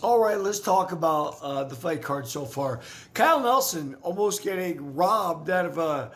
All right, let's talk about the fight card so far. Kyle Nelson almost getting robbed out of a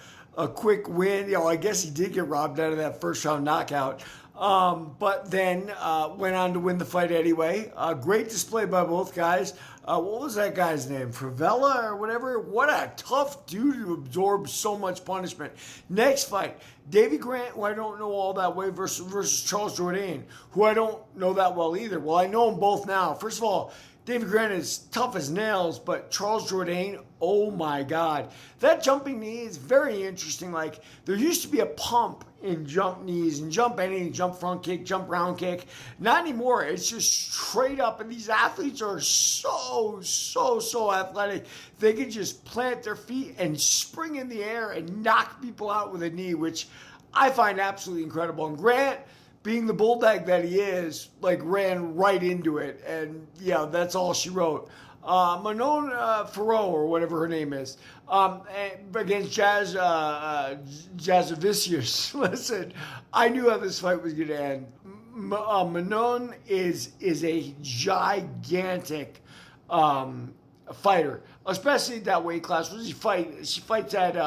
quick win. I guess he did get robbed out of that first round knockout, but then went on to win the fight anyway. Great display by both guys. What was that guy's name? Favela or whatever? What a tough dude to absorb so much punishment. Next fight, Davy Grant, who I don't know all that way, versus Charles Jourdain, who I don't know that well either. Well, I know them both now. First of all, Davy Grant is tough as nails, but Charles Jourdain, oh my God. That jumping knee is very interesting. Like, there used to be a pump in jump knees and jump anything, jump front kick, jump round kick. Not anymore. It's just straight up, and these athletes are so athletic. They can just plant their feet and spring in the air and knock people out with a knee, which I find absolutely incredible. And Grant, being the bulldog that he is, like, ran right into it. And yeah, that's all she wrote. Manon Farrow, or whatever her name is, against Jasudavicius. Listen, I knew how this fight was going to end. Manon is a gigantic fighter, especially that weight class. What does she fight? She fights at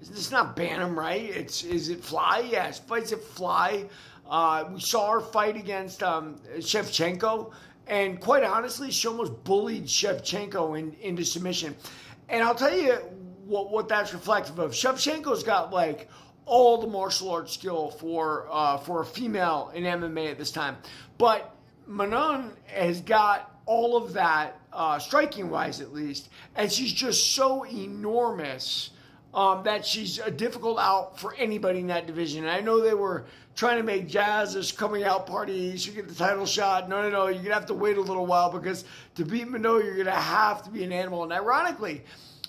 it's not Bantam, right? Is it Fly? Yeah, she fights at Fly. We saw her fight against Shevchenko, and quite honestly, she almost bullied Shevchenko into submission. And I'll tell you what that's reflective of. Shevchenko's got like all the martial arts skill for a female in MMA at this time, but Manon has got all of that striking wise at least, and she's just so enormous. That she's a difficult out for anybody in that division. And I know they were trying to make Jazz this coming out party. You should get the title shot. No. You're going to have to wait a little while, because to beat Minot, you're going to have to be an animal. And ironically,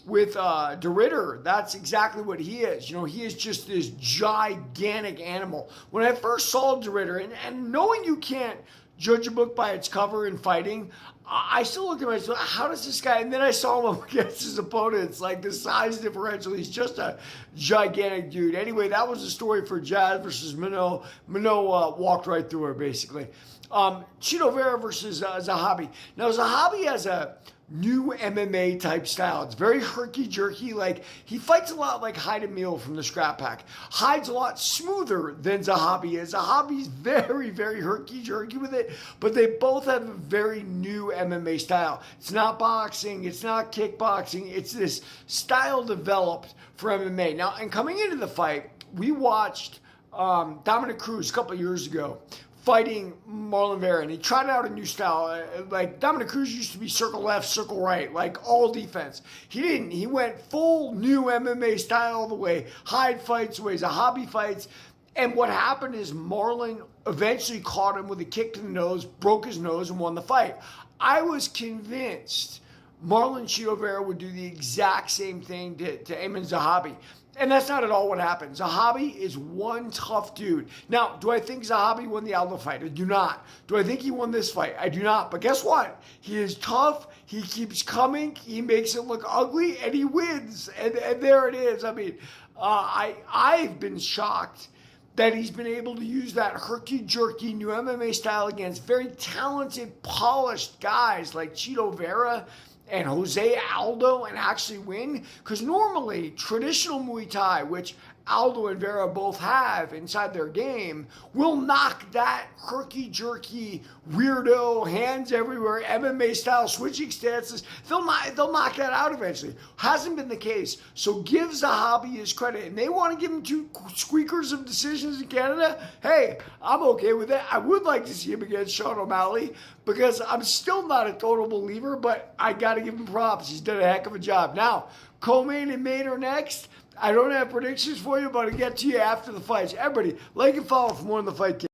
with De Ridder, that's exactly what he is. He is just this gigantic animal. When I first saw De Ridder, and knowing you can't judge a book by its cover in fighting, I still looked at myself, how does this guy, and then I saw him up against his opponents, like the size differential, he's just a gigantic dude. Anyway, that was the story for Jazz versus Minot. Minot walked right through her, basically. Chito Vera versus Zahabi. Now, Zahabi has a new MMA type style. It's very herky-jerky. Like, he fights a lot like Hyde Emil from the Scrap Pack. Hyde's a lot smoother than Zahabi is. Zahabi's very herky-jerky with it, but they both have a very new MMA style. It's not boxing. It's not kickboxing. It's this style developed for MMA. Now, and coming into the fight, we watched Dominic Cruz a couple of years ago fighting Marlon Vera, and he tried out a new style. Like, Dominic Cruz used to be circle left, circle right, like all defense. He didn't. He went full new MMA style the way Hyde fights, the way Zahabi fights. And what happened is Marlon eventually caught him with a kick to the nose, broke his nose, and won the fight. I was convinced Marlon Chito Vera would do the exact same thing to Aiemann Zahabi. And that's not at all what happened. Zahabi is one tough dude. Now, do I think Zahabi won the Aldo fight? I do not. Do I think he won this fight? I do not. But guess what? He is tough. He keeps coming. He makes it look ugly, and he wins. And there it is. I mean, I've been shocked that he's been able to use that herky-jerky new MMA style against very talented, polished guys like Chito Vera and Jose Aldo, and actually win. Because normally, traditional Muay Thai, which Aldo and Vera both have inside their game, will knock that herky-jerky, weirdo, hands everywhere, MMA style, switching stances. They'll knock that out eventually. Hasn't been the case. So give Zahabi his credit. And they want to give him 2 squeakers of decisions in Canada. Hey, I'm okay with that. I would like to see him against Sean O'Malley, because I'm still not a total believer, but I got to give him props. He's done a heck of a job. Now, co-main and main are next. I don't have predictions for you, but I'll get to you after the fights. Everybody, like and follow for more on The Fight Kid.